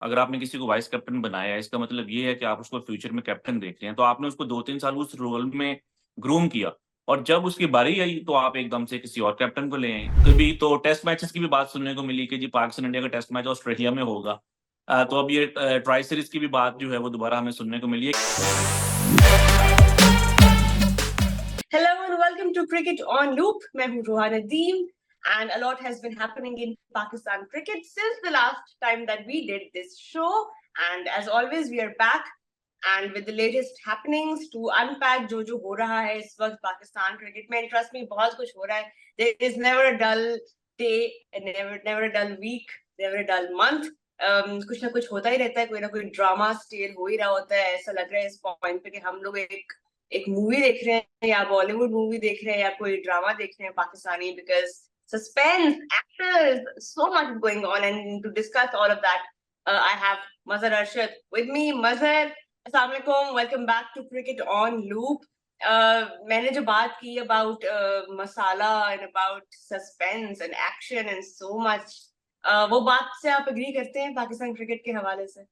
अगर आपने किसी को वाइस कैप्टन बनाया है, इसका मतलब ये है कि आप उसको फ्यूचर में कैप्टन देख रहे हैं। तो आपने उसको 2-3 साल उस रोल में ग्रूम किया और जब उसकी बारी आई तो आप एकदम से किसी और कैप्टन को ले आए। कभी तो टेस्ट मैचेस की भी बात सुनने को मिली कि जी पाकिस्तान इंडिया का टेस्ट मैच ऑस्ट्रेलिया में होगा। तो अब ये ट्राई सीरीज की भी बात जो है वो दोबारा हमें सुनने को मिली है। Hello and welcome to Cricket on Loop. मैं हूँ Rohan Nadeem and a lot has been happening in Pakistan cricket since the last time that we did this show. And as always, we are back and with the latest happenings to unpack जो हो रहा है इस वक्त Pakistan cricket में. Trust me, बहुत कुछ हो रहा है. There is never a dull day, never a dull week, never a dull month. कुछ ना कुछ होता ही रहता है, कोई ना कोई ड्रामा स्टेल हो ही रहा होता है. ऐसा लग रहा है इस पॉइंट पे कि हम लोग एक मूवी देख रहे हैं या बॉलीवुड मूवी देख रहे हैं या कोई ड्रामा देख रहे हैं Pakistani, because suspense, actors, so much going on. And to discuss all of that, I have Mazhar Arshad with me. Mazhar, assalamu alaikum, welcome back to Cricket on Loop. मैंने जो बात की about masala and about suspense and action and so much, वो बात से आप agree करते हैं पाकिस्तान क्रिकेट के हवाले से?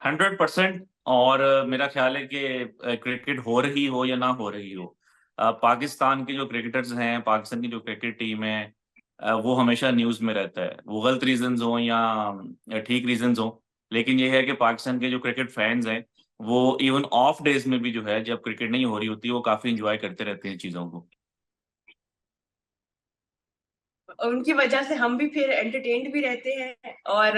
100%। और मेरा ख्याल है कि क्रिकेट हो रही हो या ना हो रही हो, पाकिस्तान के जो क्रिकेटर्स हैं, पाकिस्तान की जो क्रिकेट टीम है, वो हमेशा न्यूज़ में रहता है। वो गलत रीजंस हो या ठीक रीजंस हो, लेकिन ये है कि पाकिस्तान के जो क्रिकेट फैंस हैं वो इवन ऑफ डेज में भी जो है, जब क्रिकेट नहीं हो रही होती, वो काफी इंजॉय करते रहते हैं चीजों को। उनकी वजह से हम भी फिर एंटरटेन्ड भी रहते हैं और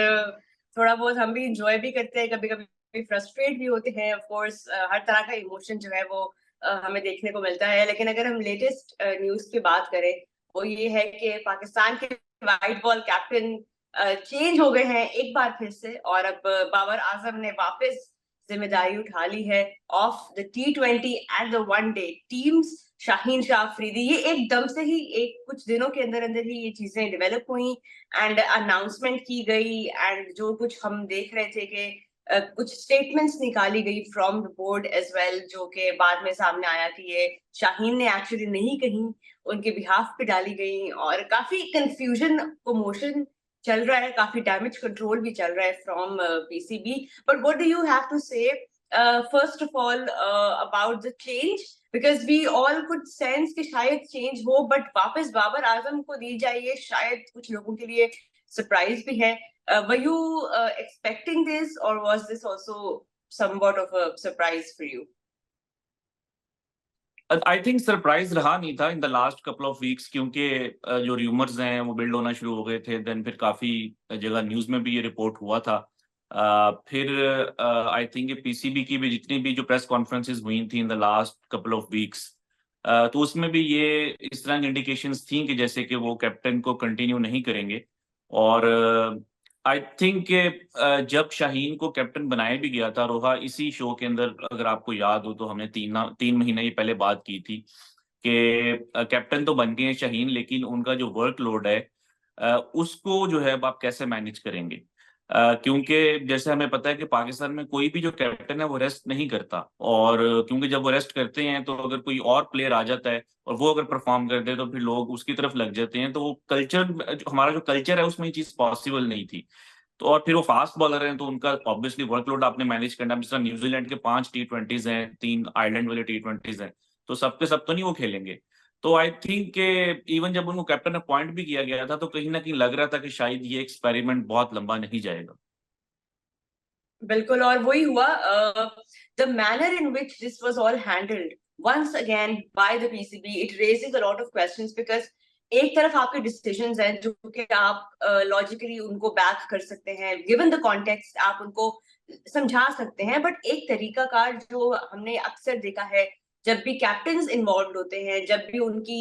थोड़ा बहुत हम भी इंजॉय भी करते हैं, कभी कभी फ्रस्ट्रेट भी होते हैं. ऑफ कोर्स हर तरह का इमोशन जो है वो हमें देखने को मिलता है. लेकिन अगर हम लेटेस्ट न्यूज की बात करें, वो ये है कि पाकिस्तान के वाइट बॉल कैप्टन चेंज हो गए हैं एक बार फिर से, और अब बाबर आजम ने वापस जिम्मेदारी उठा ली है of the T20 and the one day teams. Shaheen Shah Afridi, ये एकदम से ही एक कुछ दिनों के अंदर अंदर ही ये चीजें डेवलप हुई एंड अनाउंसमेंट की गई. एंड जो कुछ हम देख रहे थे कि कुछ स्टेटमेंट्स निकाली गई from the board as well, जो कि बाद में सामने आया कि ये शाहीन ने एक्चुअली नहीं कही, उनके बिहाफ पे डाली गई. और काफी कंफ्यूजन, कमोशन चल रहा है, काफी डैमेज कंट्रोल भी चल रहा है from PCB. But what do you have to say first of all about the change, because we all could sense कि शायद चेंज हो, बट वापस बाबर आजम को दी जाए, ये शायद कुछ लोगों के लिए सरप्राइज भी है. Were you expecting this, or was this also somewhat of a surprise for you? I think surprise रहा नहीं था in the last couple of weeks, क्योंकि जो र्यूमर्स हैं वो बिल्ड होना शुरू हो गए थे। देन फिर काफी जगह न्यूज में भी ये रिपोर्ट हुआ था। फिर आई थिंक पीसीबी की भी जितनी भी जो प्रेस कॉन्फ्रेंसेस हुई थी in the last couple of weeks, तो उसमें भी ये इस तरह की इंडिकेशंस थी कि जैसे कि वो कैप्टन को कंटिन्यू नहीं करेंगे। और आई थिंक जब शाहीन को कैप्टन बनाया भी गया था रोहा, इसी शो के अंदर, अगर आपको याद हो तो हमने 3 महीने ही पहले बात की थी कि कैप्टन तो बन गए हैं शाहीन, लेकिन उनका जो वर्कलोड है उसको जो है अब आप कैसे मैनेज करेंगे। क्योंकि जैसे हमें पता है कि पाकिस्तान में कोई भी जो कैप्टन है वो रेस्ट नहीं करता, और क्योंकि जब वो रेस्ट करते हैं तो अगर कोई और प्लेयर आ जाता है और वो अगर परफॉर्म करते हैं तो फिर लोग उसकी तरफ लग जाते हैं। तो वो कल्चर, हमारा जो कल्चर है उसमें ये चीज पॉसिबल नहीं थी। तो और फिर वो फास्ट बॉलर हैं तो उनका ऑब्वियसली वर्कलोड आपने मैनेज करना। जिस तरह न्यूजीलैंड के 5 T20s हैं, 3 आयरलैंड वाले T20s हैं, तो सब के सब तो नहीं वो खेलेंगे। तो आई थिंक इवन जब उनको कैप्टन अपॉइंट भी किया गया था तो कहीं ना कहीं लग रहा था कि शायद ये एक्सपेरिमेंट बहुत लंबा नहीं जाएगा। बिल्कुल, और वही हुआ. The manner in which this was all handled once again by the PCB, it raises a lot of questions, because एक तरफ आपके डिसीजंस हैं जो कि आप लॉजिकली उनको बैक कर सकते हैं, गिवन द कॉन्टेक्स्ट आप उनको समझा सकते हैं. बट एक तरीका कार जो हमने अक्सर देखा है, जब भी कैप्टन्स इन्वॉल्व होते हैं, जब भी उनकी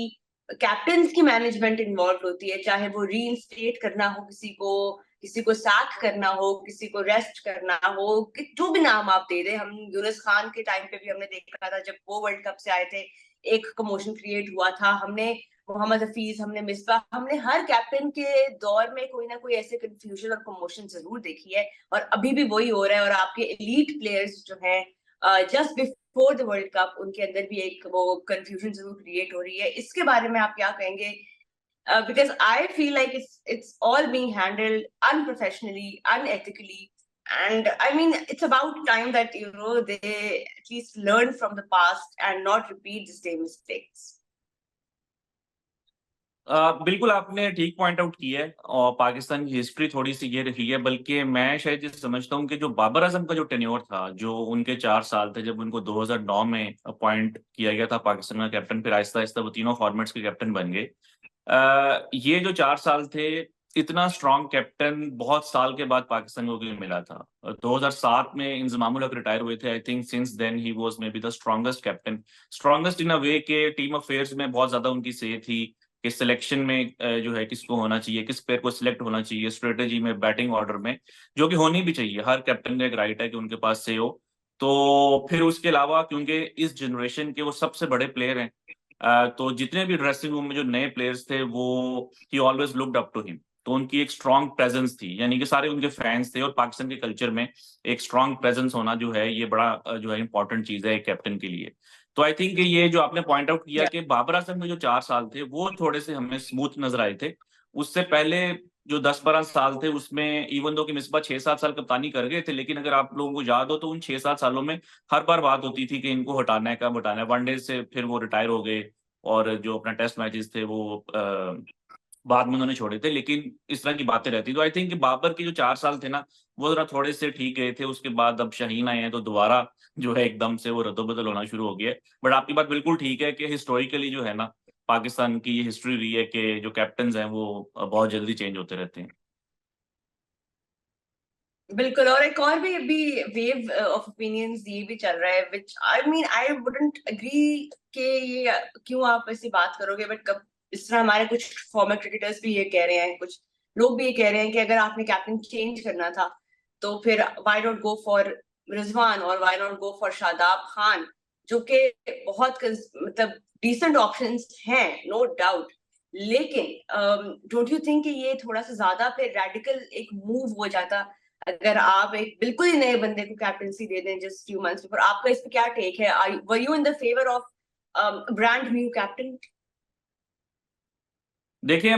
कैप्टन्स की मैनेजमेंट इन्वॉल्व होती है, चाहे वो रीइंस्टेट करना हो किसी को सैक करना हो, किसी को रेस्ट करना हो, जो भी नाम आप दे दें. हम यूनुस खान के टाइम पे भी हमने देखा था, जब वो वर्ल्ड कप से आए थे, एक कमोशन क्रिएट हुआ था. हमने मोहम्मद हफीज, हमने मिसबा, हमने हर कैप्टन के दौर में कोई ना कोई ऐसे कंफ्यूजन और कमोशन जरूर देखी है, और अभी भी वही हो रहा है. और आपके एलीट प्लेयर्स जो हैं, just before the world cup, उनके अंदर भी एक वो कंफ्यूजन जरूर क्रिएट हो रही है. इसके बारे में आप क्या कहेंगे? because I feel like it's all being handled unprofessionally, unethically, and I mean it's about time that they at least learn from the past and not repeat the same mistakes. बिल्कुल आपने ठीक पॉइंट आउट किया है और पाकिस्तान की history थोड़ी सी ये रही है, बल्कि मैं शायद ये समझता हूँ कि जो बाबर आजम का जो टेन्योर था, जो उनके 4 साल थे, जब उनको 2009 में अपॉइंट किया गया था पाकिस्तान का कैप्टन, फिर आहिस्ता आहिस्ता वो तीनों फॉर्मेट्स के कैप्टन बन गए। ये जो 4 साल थे, इतना स्ट्रॉन्ग कैप्टन बहुत साल के बाद पाकिस्तान को क्यों मिला था। 2007 में इंजमामुल हक रिटायर हुए थे। I think since then he was maybe the strongest captain, strongest in a way के टीम अफेयर्स में बहुत ज्यादा उनकी से थी कि सिलेक्शन में जो है किसको होना चाहिए, किस प्लेयर को सिलेक्ट होना चाहिए, स्ट्रेटेजी में, बैटिंग ऑर्डर में, जो कि होनी भी चाहिए। हर कैप्टन का एक राइट है कि उनके पास से हो। तो फिर उसके अलावा क्योंकि इस जनरेशन के वो सबसे बड़े प्लेयर हैं, तो जितने भी ड्रेसिंग रूम में जो नए प्लेयर्स थे, वो ही always looked up to him. तो उनकी एक स्ट्रॉन्ग प्रेजेंस थी, यानी कि सारे उनके फैंस थे। और पाकिस्तान के कल्चर में एक स्ट्रॉन्ग प्रेजेंस होना जो है, ये बड़ा जो है इंपॉर्टेंट चीज है एक कैप्टन के लिए। तो आई थिंक ये जो आपने पॉइंट आउट किया कि बाबर आजम के जो 4 साल थे वो थोड़े से हमें स्मूथ नजर आए थे। उससे पहले जो 10-12 साल थे, उसमें इवन दो कि मिसबा 6-7 साल कप्तानी कर गए थे, लेकिन अगर आप लोगों को याद हो तो उन 6-7 सालों में हर बार बात होती थी कि इनको हटाना है, कब हटाना है। वनडे से फिर वो रिटायर हो गए और जो अपना टेस्ट मैचेस थे वो बाद में उन्होंने छोड़े थे, लेकिन इस तरह की बातें रहती। तो आई थिंक बाबर के जो 4 साल थे ना, वो जरा थोड़े से ठीक गए थे। उसके बाद अब शाहीन आए हैं तो दोबारा जो है एकदम से वो रद्दोबदल होना शुरू हो गया है। बट आपकी बात बिल्कुल ठीक है कि हिस्टोरिकली जो है ना, पाकिस्तान की ये हिस्ट्री रही है कि जो कैप्टन हैं वो बहुत जल्दी चेंज होते रहते हैं। बिल्कुल। और एक और भी अभी वेव ऑफ ओपिनियंस ये भी चल रहा है, which I mean I wouldn't agree कि ये क्यों आप ऐसी बात करोगे, बट कब इस तरह हमारे कुछ फॉर्मर क्रिकेटर्स भी ये कह रहे हैं, कुछ लोग भी ये कह रहे हैं कि अगर आपने कैप्टन चेंज करना था तो फिर why not go for Rizwan और why not go for Shadab Khan, जो कि बहुत मतलब डिसेंट ऑप्शंस हैं, नो डाउट। लेकिन डोंट यू थिंक कि ये थोड़ा सा ज्यादा फिर रेडिकल एक मूव हो जाता अगर आप एक बिल्कुल ही नए बंदे को कैप्टनसी दे दें जस्ट फ्यू मंथ्स बिफोर? आपका इस पे क्या टेक है? Were you in the favour of brand new captain? देखिए,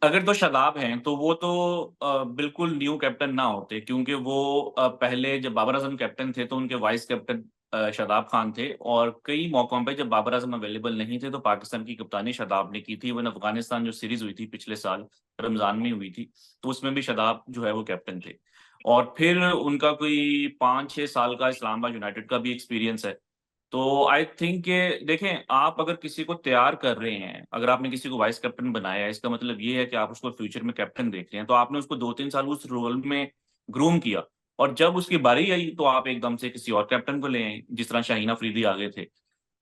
अगर तो शादाब हैं तो वो तो बिल्कुल न्यू कैप्टन ना होते, क्योंकि वो पहले जब बाबर आजम कैप्टन थे तो उनके वाइस कैप्टन शादाब खान थे। और कई मौकों पे जब बाबर आजम अवेलेबल नहीं थे तो पाकिस्तान की कप्तानी शादाब ने की थी। वन अफगानिस्तान जो सीरीज हुई थी पिछले साल रमजान में हुई थी, तो उसमें भी शादाब जो है वो कैप्टन थे। और फिर उनका कोई 5-6 साल का इस्लामाबाद यूनाइटेड का भी एक्सपीरियंस है। तो आई थिंक देखें, आप अगर किसी को तैयार कर रहे हैं, अगर आपने किसी को वाइस कैप्टन बनाया है, इसका मतलब ये है कि आप उसको फ्यूचर में कैप्टन देख रहे हैं। तो आपने उसको 2-3 साल उस रोल में ग्रूम किया, और जब उसकी बारी आई तो आप एकदम से किसी और कैप्टन को ले आए, जिस तरह शाहीन अफरीदी आ गए थे।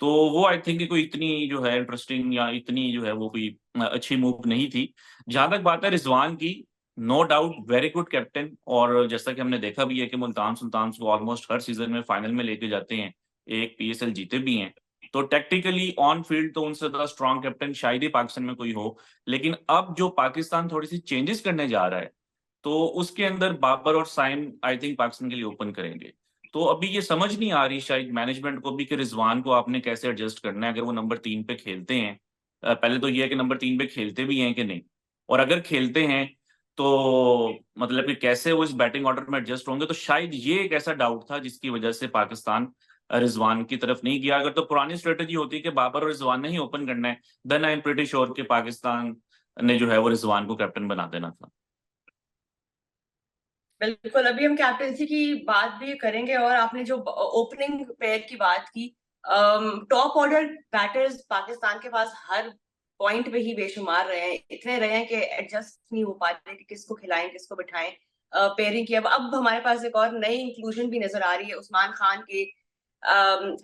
तो वो आई थिंक कोई इतनी जो है इंटरेस्टिंग या इतनी जो है वो कोई अच्छी मूव नहीं थी। जहां तक बात है रिजवान की, no doubt very good captain. और जैसा कि हमने देखा भी है कि मुल्तान सुल्तान को ऑलमोस्ट हर सीजन में फाइनल में लेके जाते हैं, एक पीएसएल जीते भी हैं। तो टैक्टिकली ऑन फील्ड तो उनसे ज्यादा स्ट्रॉन्ग कैप्टन शायद ही पाकिस्तान में कोई हो। लेकिन अब जो पाकिस्तान थोड़ी सी चेंजेस करने जा रहा है, तो उसके अंदर बाबर और साइम आई थिंक पाकिस्तान के लिए ओपन करेंगे। तो अभी ये समझ नहीं आ रही शायद मैनेजमेंट को भी कि रिजवान को आपने कैसे एडजस्ट करना है अगर वो नंबर 3 पे खेलते हैं। पहले तो ये है कि नंबर 3 पे खेलते भी हैं कि नहीं, और अगर खेलते हैं तो मतलब कि कैसे वो इस बैटिंग ऑर्डर में एडजस्ट होंगे। तो शायद ये एक ऐसा डाउट था जिसकी वजह से पाकिस्तान रिजवान की तरफ नहीं गया। अगर तो पुरानी स्ट्रेटेजी होती कि बाबर और रिजवान ने ही ओपन करना है, then I am pretty sure कि पाकिस्तान ने जो है वो रिजवान को कैप्टन बना देना था। बिल्कुल। अभी हम कैप्टनसी की बात भी करेंगे, और आपने जो ओपनिंग पेयर की बात की, टॉप ऑर्डर बैटर्स पाकिस्तान के पास हर पॉइंट पे ही बेशुमार रहे हैं, इतने रहे हैं कि एडजस्ट नहीं हो पा रहे कि किसको खिलाएं किसको बिठाएं। पेयरिंग की अब हमारे पास एक और नई इंक्लूजन भी नजर आ रही है उस्मान खान के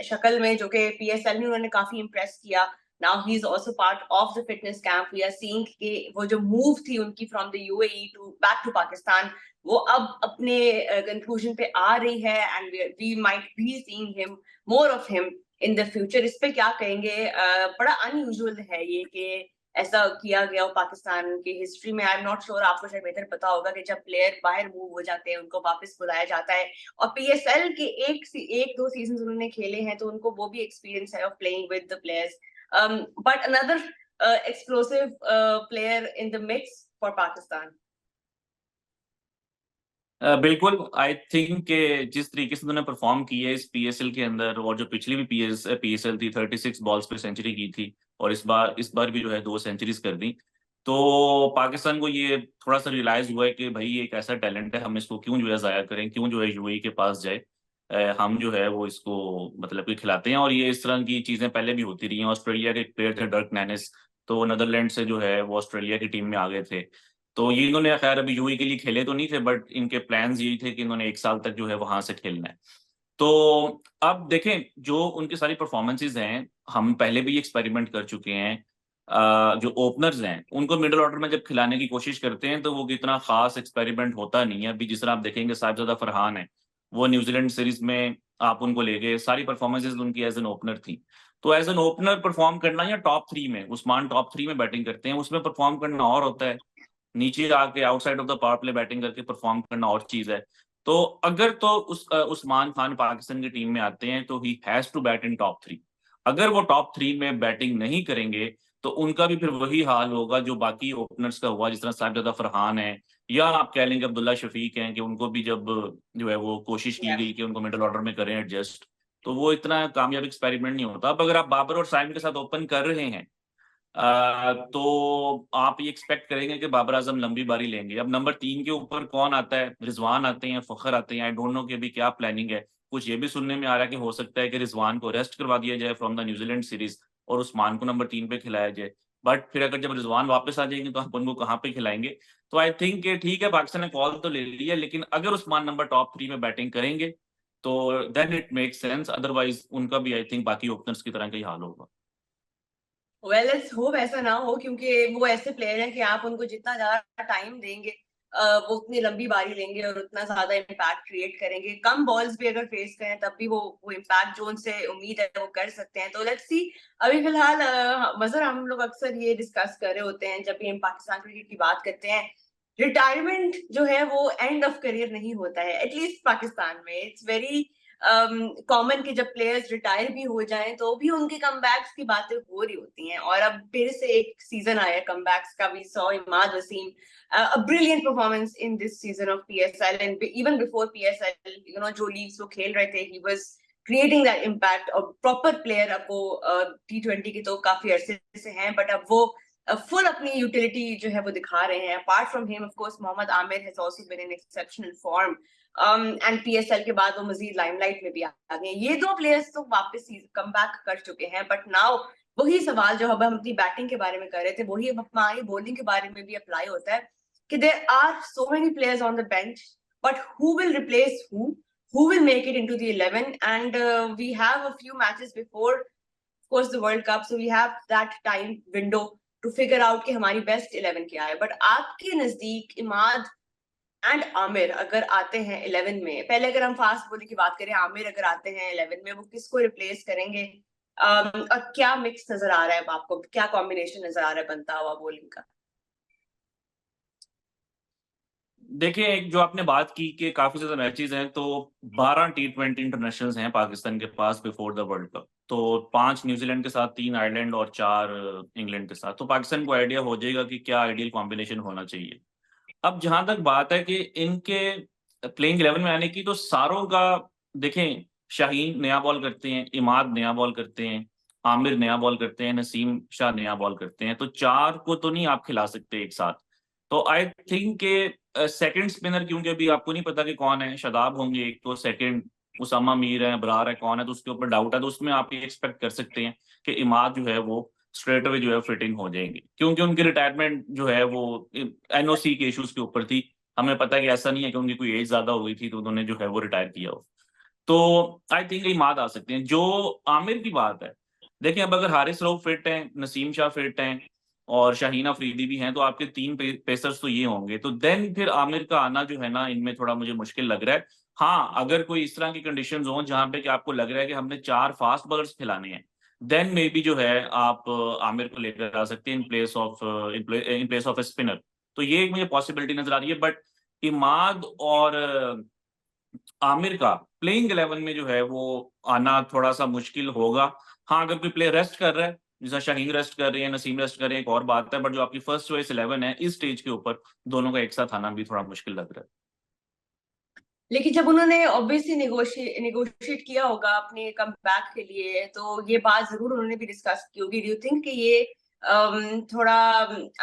शक्ल में, जो कि पीएसएल में उन्होंने काफी इंप्रेस किया। Now he is also part of the fitness camp. We are seeing कि वो जो मूव थी उनकी from the UAE to back to Pakistan, वो अब अपने कंक्लूजन पे आ रही है, and we might be seeing him, more of him in the future. इस पे क्या कहेंगे? बड़ा अनयूजुअल है ये कि ऐसा किया गया हो पाकिस्तान की हिस्ट्री में। आई एम नॉट श्योर, आपको शायद बेहतर पता होगा कि जब प्लेयर बाहर मूव हो जाते हैं उनको वापस बुलाया जाता है। और पीएसएल के एक दो सीजन उन्होंने खेले हैं, तो उनको वो भी एक्सपीरियंस है of playing with the players. But another explosive player in the mix for Pakistan? बिल्कुल, आई थिंक कि जिस तरीके से उन्होंने परफॉर्म किया है इस पीएसएल के अंदर, और जो पिछली भी पीएसएल थी, 36 बॉल्स पे सेंचुरी की थी, और इस बार भी जो है 2 सेंचुरीज कर दी। तो पाकिस्तान को ये थोड़ा सा रियलाइज हुआ है कि भाई ये एक ऐसा टैलेंट है, हम इसको क्यों जो है जाया करें, क्यों जो है यूएई के पास जाए। हम जो है वो इसको मतलब कि खिलाते हैं, और ये इस तरह की चीजें पहले भी होती रही हैं। ऑस्ट्रेलिया के एक प्लेयर थे डर्क नैनिस, तो वो नीदरलैंड से जो है वो ऑस्ट्रेलिया की टीम में आ गए थे। तो ये इन्होंने खैर अभी यूएई के लिए खेले तो नहीं थे, बट इनके प्लान्स यही थे कि इन्होंने 1 साल तक जो है वहां से खेलना है। तो अब देखें, जो उनकी सारी परफॉर्मेंसेज हैं, हम पहले भी एक्सपेरिमेंट कर चुके हैं। जो ओपनर्स हैं उनको मिडिल ऑर्डर में जब खिलाने की कोशिश करते हैं तो वो इतना खास एक्सपेरिमेंट होता नहीं है। अभी जिस तरह आप देखेंगे साहिबजादा फरहान है, वो न्यूजीलैंड सीरीज में आप उनको ले गए, सारी परफॉर्मेंसेज उनकी एज एन ओपनर थी। तो एज एन ओपनर परफॉर्म करना, या टॉप 3 में, उस्मान टॉप 3 में बैटिंग करते हैं, उसमें परफॉर्म करना और होता है, नीचे आके outside of the power play batting करके परफॉर्म करना और चीज है। तो अगर तो उस्मान खान पाकिस्तान की टीम में आते हैं तो he has to bat in top 3। अगर वो टॉप 3 में बैटिंग नहीं करेंगे तो उनका भी फिर वही हाल होगा जो बाकी ओपनर्स का हुआ, जिस तरह साहिबजादा फरहान है, या आप कह लेंगे अब्दुल्ला शफीक हैं, कि उनको भी जब जो है वो कोशिश की गई कि उनको मिडिल ऑर्डर में करें एडजस्ट, तो वो इतना कामयाब एक्सपेरिमेंट नहीं होता। अब अगर आप बाबर और साइम के साथ ओपन कर रहे हैं, तो आप ये एक्सपेक्ट करेंगे कि बाबर आजम लंबी बारी लेंगे। अब नंबर 3 के ऊपर कौन आता है, रिजवान आते हैं, फखर आते हैं, आई डोंट नो कि अभी क्या प्लानिंग है। कुछ ये भी सुनने में आ रहा है कि हो सकता है कि रिजवान को रेस्ट करवा दिया जाए फ्रॉम द न्यूजीलैंड सीरीज, और उस्मान को नंबर 3 पे खिलाया जाए। बट फिर अगर जब रिजवान वापस आ जाएंगे तो आप उनको कहाँ पे खिलाएंगे? तो आई थिंक ठीक है, पाकिस्तान ने कॉल तो ले लिया, लेकिन अगर उस्मान नंबर टॉप 3 में बैटिंग करेंगे तो then it make sense, otherwise उनका भी आई थिंक बाकी ओपनर्स की तरह का ही हाल होगा। वेल लेट्स होप ऐसा ना हो, क्योंकि वो ऐसे प्लेयर हैं कि आप उनको जितना ज्यादा टाइम देंगे वो उतनी लंबी बारी लेंगे और उतना ज्यादा इम्पैक्ट क्रिएट करेंगे। कम बॉल्स भी अगर फेस करें तब भी वो इम्पैक्ट जो उनसे उम्मीद है वो कर सकते हैं। तो लेट्स सी। अभी फिलहाल मजर हम लोग अक्सर ये डिस्कस कर रहे होते हैं जब भी हम पाकिस्तान क्रिकेट की बात करते हैं, रिटायरमेंट जो है वो एंड ऑफ करियर नहीं होता है, एटलीस्ट पाकिस्तान में। इट्स वेरी कॉमन कि जब प्लेयर्स रिटायर भी हो जाएं तो भी उनके कमबैक्स की बातें हो रही होती हैं। और अब फिर से एक सीजन आया कमबैक्स का। We saw Imad Wasim a brilliant performance in this season of PSL, and even before PSL, जो leagues वो खेल रहे थे, he was creating that impact। और proper player अब वो T20 के तो काफी अरसे से हैं, but अब वो full अपनी यूटिलिटी जो है वो दिखा रहे हैं। Apart from him of course Mohammad Amir has also been in exceptional form, and PSL के बाद वो मजीद लाइमलाइट में भी आ गए। ये दो प्लेयर्स तो वापस कम बैक कर चुके हैं। बट नाउ वही सवाल जो अब हम अपनी बैटिंग के बारे में कर रहे थे, वही अब हमारी बॉलिंग के बारे में भी अप्लाई होता है कि there are so many players on the bench, but who will replace who will make it into the 11? And we have a few matches before, of course, the World Cup, so we have that time window to figure out कि हमारी best 11 क्या है। But आपके नजदीक Imad and Aamir अगर आते हैं 11 में, पहले अगर हम फास्ट बॉलिंग की बात करें, आमिर अगर आते हैं 11 में, वो किसको रिप्लेस करेंगे? और क्या मिक्स नजर आ रहा है आपको, क्या कॉम्बिनेशन नजर आ रहा है बनता हुआ बॉलिंग का? देखिए, एक जो आपने बात की कि काफी ज्यादा मैचेस हैं, तो 12 T20 इंटरनेशनल्स हैं पाकिस्तान के पास बिफोर द वर्ल्ड कप। तो 5 न्यूजीलैंड के साथ, 3 आयरलैंड और 4 इंग्लैंड के साथ। तो पाकिस्तान को आइडिया हो जाएगा कि क्या आइडियल कॉम्बिनेशन होना चाहिए। अब जहां तक बात है कि इनके प्लेइंग 11 में आने की, तो सारों का देखें, शाहीन नया बॉल करते हैं, इमाद नया बॉल करते हैं, आमिर नया बॉल करते हैं, नसीम शाह नया बॉल करते हैं, तो 4 को तो नहीं आप खिला सकते एक साथ। तो आई थिंक के सेकंड स्पिनर, क्योंकि अभी आपको नहीं पता कि कौन है, शादाब होंगे एक तो, सेकंड उसामा मीर है, बरार है, कौन है, तो उसके ऊपर डाउट है। तो उसमें आप ये एक्सपेक्ट कर सकते हैं कि इमाद जो है वो स्ट्रेट अवे जो है फिटिंग हो जाएंगे, क्योंकि उनकी रिटायरमेंट जो है वो एनओसी के इश्यूज के ऊपर थी। हमें पता है कि ऐसा नहीं है कि उनकी कोई एज ज्यादा हो गई थी तो उन्होंने जो है वो रिटायर किया हो। तो आई थिंक इमाद आ सकते हैं। जो आमिर की बात है, देखिए अब अगर हारिस रऊफ फिट हैं, नसीम शाह फिट हैं और शाहीन अफरीदी भी हैं, तो आपके 3 पेसर्स तो ये होंगे। तो देन फिर आमिर का आना जो है ना, इनमें थोड़ा मुझे मुश्किल लग रहा है। हाँ, अगर कोई इस तरह की कंडीशंस हों जहां पे कि आपको लग रहा है कि हमने 4 फास्ट बॉलर्स खिलाने हैं, देन मे बी जो है आप आमिर को लेकर आ सकते हैं in place of A spinner. तो ये एक मुझे पॉसिबिलिटी नजर आ रही है। बट इमाद और आमिर का प्लेइंग 11 में जो है वो आना थोड़ा सा मुश्किल होगा। हाँ, अगर कोई प्लेयर रेस्ट कर रहा है जैसा शाहीन रेस्ट कर रहे हैं, नसीम रेस्ट कर रहे हैं, एक और बात है, बट जो आपकी फर्स्ट चॉइस 11 है इस स्टेज के ऊपर, दोनों का एक साथ आना भी थोड़ा मुश्किल लग रहा है। लेकिन जब उन्होंने ऑब्वियसली निगोशिएट किया होगा अपने कमबैक के लिए, तो ये बात जरूर उन्होंने भी डिस्कस की होगी। डू यू थिंक कि ये थोड़ा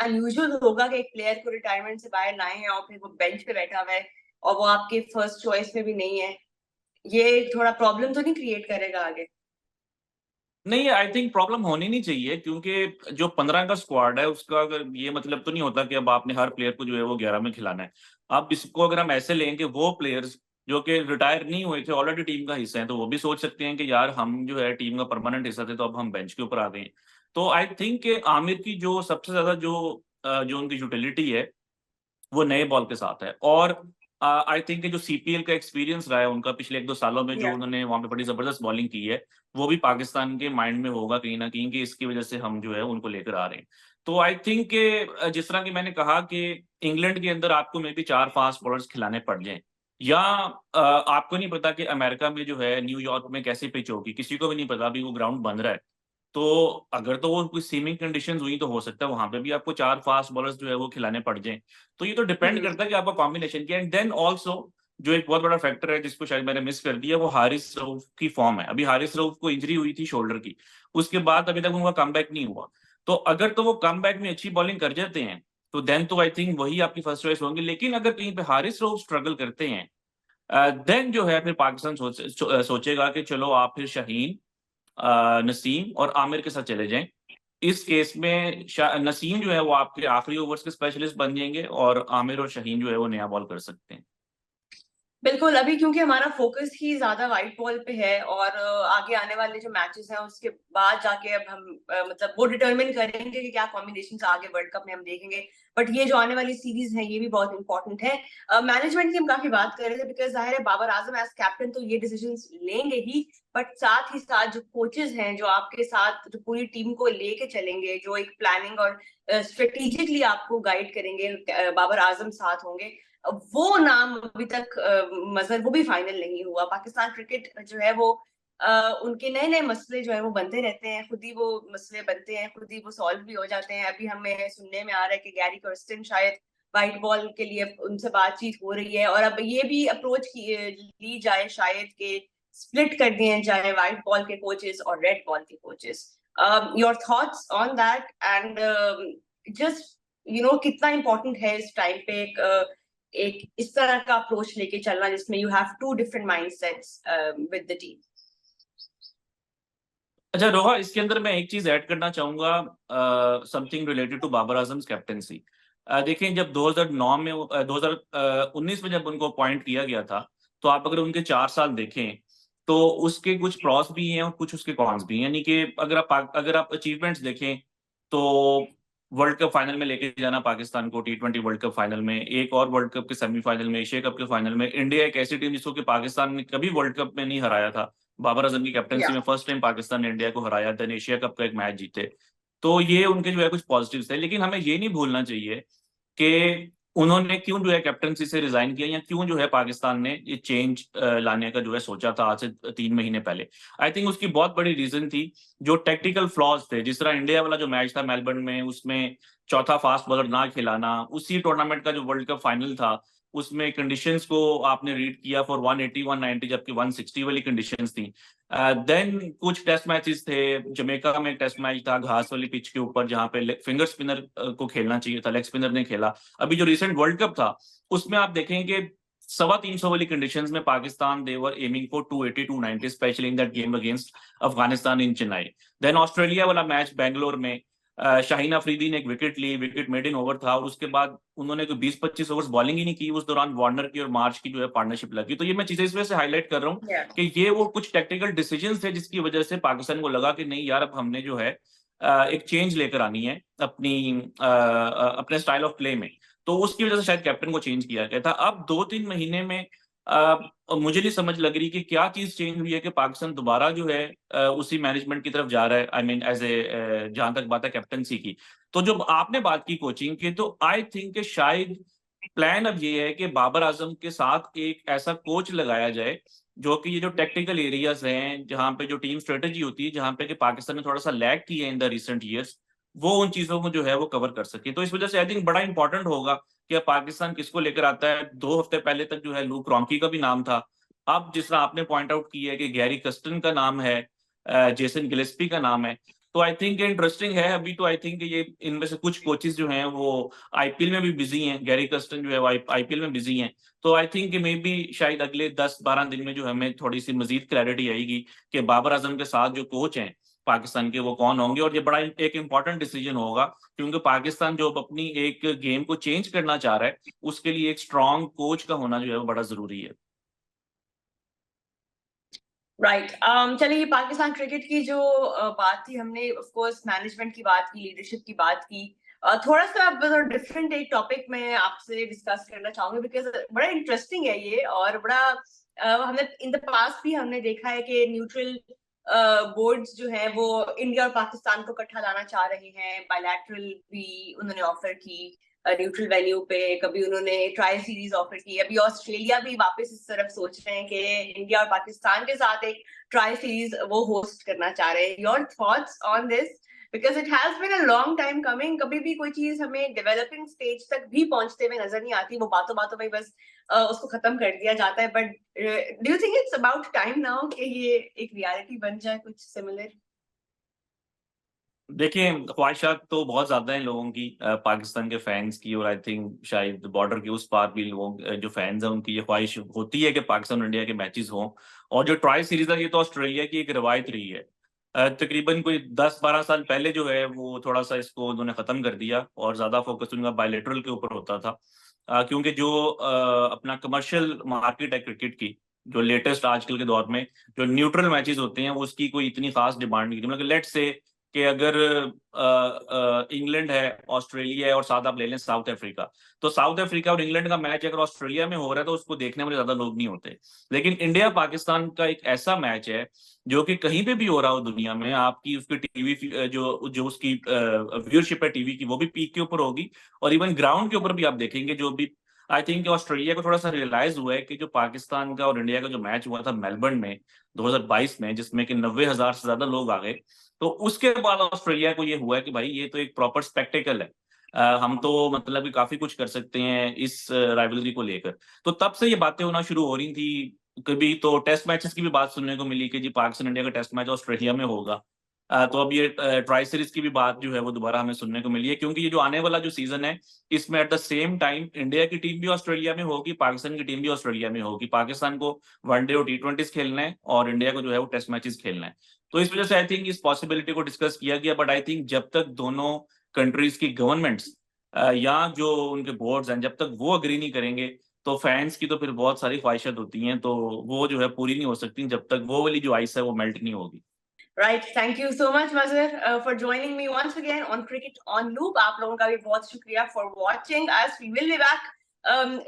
अनयूजुअल होगा कि एक प्लेयर को रिटायरमेंट से बाहर लाए हैं और फिर वो बेंच पे बैठा हुआ है और वो आपके फर्स्ट चॉइस में भी नहीं है? ये थोड़ा प्रॉब्लम तो नहीं क्रिएट करेगा आगे? नहीं, आई थिंक प्रॉब्लम होनी नहीं चाहिए, क्योंकि जो 15 का स्क्वाड है उसका अगर ये मतलब तो नहीं होता कि अब आपने हर प्लेयर को जो है वो 11 में खिलाना है। अब इसको अगर हम ऐसे लें कि वो प्लेयर्स जो कि रिटायर नहीं हुए थे ऑलरेडी टीम का हिस्सा है, तो वो भी सोच सकते हैं कि यार हम जो है टीम का परमानेंट हिस्सा थे, तो अब हम बेंच के ऊपर आ गए हैं। तो आई थिंक कि आमिर की जो सबसे ज्यादा जो उनकी यूटिलिटी है वो नए बॉल के साथ है। और आई थिंक जो सीपीएल का एक्सपीरियंस रहा है उनका पिछले 1-2 सालों में, जो या उन्होंने वहां पे बड़ी जबरदस्त बॉलिंग की है, वो भी पाकिस्तान के माइंड में होगा कहीं ना कहीं कि इसकी वजह से हम जो है उनको लेकर आ रहे हैं। तो आई थिंक के जिस तरह की मैंने कहा कि इंग्लैंड के अंदर आपको मे बी 4 फास्ट बॉलर्स खिलाने पड़ जाएं, या आपको नहीं पता कि अमेरिका में जो है न्यूयॉर्क में कैसी पिच होगी, किसी को भी नहीं पता, अभी वो ग्राउंड बन रहा है। तो अगर तो वो कोई सीमिंग कंडीशंस हुई तो हो सकता है वहां पे भी आपको 4 फास्ट बॉलर्स जो है वो खिलाने पड़ जाएं। तो ये तो डिपेंड करता है कि आपका कॉम्बिनेशन क्या है। एंड देन ऑल्सो जो एक बहुत बड़ा फैक्टर है जिसको शायद मैंने मिस कर दिया, वो हारिस रऊफ की फॉर्म है। अभी हारिस रऊफ को इंजरी हुई थी शोल्डर की, उसके बाद अभी तक उनका कमबैक नहीं हुआ। तो अगर तो वो कमबैक में अच्छी बॉलिंग कर जाते हैं तो देन तो आई थिंक वही आपकी फर्स्ट चॉइस होंगे। लेकिन अगर कहीं पे हारिस रऊफ स्ट्रगल करते हैं, देन जो है फिर पाकिस्तान सोचेगा कि चलो आप फिर शाहीन, नसीम और आमिर के साथ चले जाएं। इस केस में नसीम जो है वो आपके आखिरी ओवर्स के स्पेशलिस्ट बन जाएंगे, और आमिर और शाहीन जो है वो नया बॉल कर सकते हैं। बिल्कुल, अभी क्योंकि हमारा फोकस ही ज्यादा व्हाइट बॉल पे है और आगे आने वाले जो मैचेस हैं उसके बाद जाके अब हम मतलब वो डिटरमिन करेंगे कि क्या कॉम्बिनेशन आगे वर्ल्ड कप में हम देखेंगे। बट ये जो आने वाली सीरीज है ये भी बहुत इंपॉर्टेंट है। मैनेजमेंट की हम काफी बात कर रहे थे, बिकॉज जाहिर है बाबर आजम एज कैप्टन तो ये डिसीजन लेंगे ही, बट साथ ही साथ जो कोचेस हैं जो आपके साथ जो पूरी टीम को लेके चलेंगे, जो एक प्लानिंग और स्ट्रेटेजिकली आपको गाइड करेंगे, बाबर आजम साथ होंगे। वो नाम अभी तक मजहर वो भी फाइनल नहीं हुआ। पाकिस्तान क्रिकेट जो है वो उनके नए नए मसले जो है वो बनते रहते हैं, खुद ही वो मसले बनते हैं, खुद ही वो सॉल्व भी हो जाते हैं। अभी हमें सुनने में आ रहा है कि गैरी कर्स्टन शायद व्हाइट बॉल के लिए उनसे बातचीत हो रही है, और अब ये भी अप्रोच ली जाए शायद कि स्प्लिट कर दिए जाए व्हाइट बॉल के कोचेस और रेड बॉल के coaches. Your thoughts on that, and just कितना इंपॉर्टेंट है इस टाइम पे एक इस तरह का अप्रोच लेके चलना जिसमें you have two different mindsets with the team? अच्छा रोहा, इसके अंदर मैं एक चीज ऐड करना चाहूंगा, something related to Babar Azam captaincy. देखिए, जब 2009 में 2019 में जब उनको अपॉइंट किया गया था, तो आप अगर उनके 4 साल देखें तो उसके कुछ प्रॉस भी हैं और कुछ उसके कॉन्स भी हैं। यानी कि अगर आप अचीवमेंट्स देखें तो वर्ल्ड कप फाइनल में लेके जाना पाकिस्तान को, T20 वर्ल्ड कप फाइनल में, एक और वर्ल्ड कप के सेमीफाइनल में, एशिया कप के फाइनल में। इंडिया एक ऐसी टीम जिसको कि पाकिस्तान ने कभी वर्ल्ड कप में नहीं हराया था, बाबर आजम की कैप्टनसी या में फर्स्ट टाइम पाकिस्तान ने इंडिया को हराया, देन एशिया कप का एक मैच जीते। तो ये उनके जो है कुछ पॉजिटिव्स थे। लेकिन हमें ये नहीं भूलना चाहिए कि उन्होंने क्यों जो है कैप्टनसी से रिजाइन किया, या क्यों जो है पाकिस्तान ने ये चेंज लाने का जो है सोचा था आज से 3 महीने पहले। आई थिंक उसकी बहुत बड़ी रीजन थी जो टेक्निकल फ्लॉज थे। जिस तरह इंडिया वाला जो मैच था मेलबर्न में, उसमें चौथा फास्ट बॉलर ना खिलाना, उसी टूर्नामेंट का जो वर्ल्ड कप फाइनल था उसमें कंडीशंस को आपने रीड किया फॉर 180 190 जबकि 160 वाली कंडीशंस थी। देन कुछ टेस्ट मैचेस थे, जमेका में एक टेस्ट मैच था घास वाली पिच के ऊपर जहां पे फिंगर स्पिनर को खेलना चाहिए था, लेग स्पिनर ने खेला। अभी जो रिसेंट वर्ल्ड कप था उसमें आप देखेंगे 350 वाली कंडीशंस में Pakistan they were aiming for 280 290, specially in that game against Afghanistan in Chennai. Then Australia वाला मैच बेंगलोर में शाहीन अफरीदी ने एक विकेट ली, विकेट मेड इन ओवर था, और उसके बाद उन्होंने कोई 20-25 ओवर्स बॉलिंग ही नहीं की। उस दौरान वार्नर की और मार्च की जो है पार्टनरशिप लगी। तो ये मैं चीजें इस वजह से हाईलाइट कर रहा हूँ कि ये वो कुछ टेक्निकल डिसीजंस थे जिसकी वजह से पाकिस्तान को लगा कि नहीं यार, अब हमने जो है एक चेंज लेकर आनी है अपने स्टाइल ऑफ प्ले में। तो उसकी वजह से शायद कैप्टन को चेंज किया गया था। अब 2-3 महीने में मुझे नहीं समझ लग रही कि क्या चीज चेंज हुई है कि पाकिस्तान दोबारा जो है उसी मैनेजमेंट की तरफ जा रहा है। आई मीन एज ए जहां तक बात है कैप्टनसी की। तो जब आपने बात की कोचिंग की, तो आई थिंक शायद प्लान अब ये है कि बाबर आजम के साथ एक ऐसा कोच लगाया जाए जो कि ये जो टेक्निकल एरियाज हैं, जहाँ पे जो टीम स्ट्रेटेजी होती है, जहाँ पे कि पाकिस्तान ने थोड़ा सा लैग किया है इन द रिसेंट ईयर्स, वो उन चीजों को जो है वो कवर कर सके। तो इस वजह से आई थिंक बड़ा इंपॉर्टेंट होगा कि अब पाकिस्तान किसको लेकर आता है। 2 हफ्ते पहले तक जो है लूक रॉन्की का भी नाम था। अब जिस तरह आपने पॉइंट आउट किया है कि गैरी कस्टन का नाम है, जेसन गिलेस्पी का नाम है, तो आई थिंक इंटरेस्टिंग है। अभी तो आई थिंक ये इनमें से कुछ कोचेज जो हैं वो आईपीएल में भी बिजी हैं। गैरी कस्टन जो है वो आईपीएल में बिजी हैं। तो आई थिंक मे बी शायद अगले 10-12 दिन में जो हमें थोड़ी सी मजीद क्लैरिटी आएगी कि बाबर आजम के साथ जो कोच हैं पाकिस्तान के वो कौन होंगे। और ये बड़ा एक इंपॉर्टेंट डिसीजन होगा, क्योंकि पाकिस्तान जो अपनी एक गेम को चेंज करना चाह रहा है, उसके लिए एक स्ट्रॉन्ग कोच का होना जो है वो बड़ा जरूरी है। राइट चलिए, ये पाकिस्तान क्रिकेट की जो बात थी, हमने ऑफ कोर्स मैनेजमेंट की बात की, लीडरशिप की बात की। थोड़ा सा अब डिफरेंट एक टॉपिक मैं आपसे डिस्कस करना चाहूंगी, बिकॉज बड़ा इंटरेस्टिंग है ये, और बड़ा हमने इन द पास्ट भी हमने देखा है कि न्यूट्रल बोर्ड्स जो है वो इंडिया और पाकिस्तान को इकट्ठा लाना चाह रहे हैं। बायलैटरल भी उन्होंने ऑफर की न्यूट्रल वेन्यू पे, कभी उन्होंने ट्रायल सीरीज ऑफर की, अभी ऑस्ट्रेलिया भी वापस इस तरफ सोच रहे हैं कि इंडिया और पाकिस्तान के साथ एक ट्रायल सीरीज वो होस्ट करना चाह रहे हैं। Your thoughts on this, because it has been a long time coming. कभी भी कोई चीज हमें डेवलपिंग स्टेज तक भी पहुंचते हुए नजर नहीं आती, वो बातों बातों में बस उसको खत्म कर दिया जाता है। But do you think it's about time now कि ये एक रियलिटी बन जाए कुछ सिमिलर? देखिए, ख्वाहिशात तो बहुत ज्यादा हैं लोगों की, पाकिस्तान के फैंस की, और आई थिंक शायद बॉर्डर के उस पार भी लोगों जो फैंस हैं उनकी ये ख्वाहिश होती है कि पाकिस्तान और इंडिया के मैचेस हों। और जो ट्राई सीरीज है, ये तो ऑस्ट्रेलिया की एक रवायत रही है। तकरीबन कोई 10-12 साल पहले जो है वो थोड़ा सा इसको उन्होंने खत्म कर दिया, और ज्यादा फोकस उनका बायलेटरल के ऊपर होता था। क्योंकि जो अपना कमर्शियल मार्केट है क्रिकेट की, जो लेटेस्ट आजकल के दौर में जो न्यूट्रल मैचेस होते हैं, वो उसकी कोई इतनी खास डिमांड नहीं थी। मतलब लेट्स से कि अगर इंग्लैंड है, ऑस्ट्रेलिया है, और साथ आप ले लें साउथ अफ्रीका, तो साउथ अफ्रीका और इंग्लैंड का मैच अगर ऑस्ट्रेलिया में हो रहा है तो उसको देखने में ज्यादा लोग नहीं होते। लेकिन इंडिया पाकिस्तान का एक ऐसा मैच है जो कि कहीं पे भी हो रहा हो दुनिया में, आपकी उसकी टीवी जो जो उसकी व्यूअरशिप है टीवी की, वो भी पीक के ऊपर होगी। और इवन ग्राउंड के ऊपर भी आप देखेंगे जो भी, आई थिंक ऑस्ट्रेलिया को थोड़ा सा रियलाइज हुआ है कि जो पाकिस्तान का और इंडिया का जो मैच हुआ था मेलबर्न में 2022 में, जिसमें कि 90,000 से ज्यादा लोग आ गए, तो उसके बाद ऑस्ट्रेलिया को ये हुआ है कि भाई ये तो एक प्रॉपर स्पेक्टेकल है। हम तो मतलब कि काफी कुछ कर सकते हैं इस राइवलरी को लेकर। तो तब से ये बातें होना शुरू हो रही थी। कभी तो टेस्ट मैचेस की भी बात सुनने को मिली कि जी पाकिस्तान इंडिया का टेस्ट मैच ऑस्ट्रेलिया में होगा। तो अब ये ट्राई सीरीज की भी बात जो है वो दोबारा हमें सुनने को मिली है, क्योंकि ये जो आने वाला जो सीजन है, इसमें at the same time India की टीम भी ऑस्ट्रेलिया में होगी, पाकिस्तान की टीम भी ऑस्ट्रेलिया में होगी। पाकिस्तान को वनडे और T20 खेलना है, और इंडिया को जो है वो टेस्ट मैचेस खेलना है। तो इस वजह से आई थिंक इस पॉसिबिलिटी को डिस्कस किया गया। बट आई थिंक जब तक दोनों कंट्रीज की गवर्नमेंट्स या जो उनके बोर्ड्स हैं, जब तक वो अग्री नहीं करेंगे, तो फैंस की तो फिर बहुत सारी ख्वाहिशात होती हैं, तो वो जो है पूरी नहीं हो सकती जब तक वो वाली जो आइस है वो मेल्ट नहीं होगी। Right. Thank you so much, Mazhar, for joining me once again on Cricket on Loop. आप लोगों का भी बहुत शुक्रिया for watching us. We will be back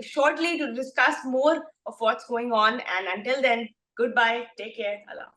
shortly to discuss more of what's going on. And until then, goodbye. Take care. Allah.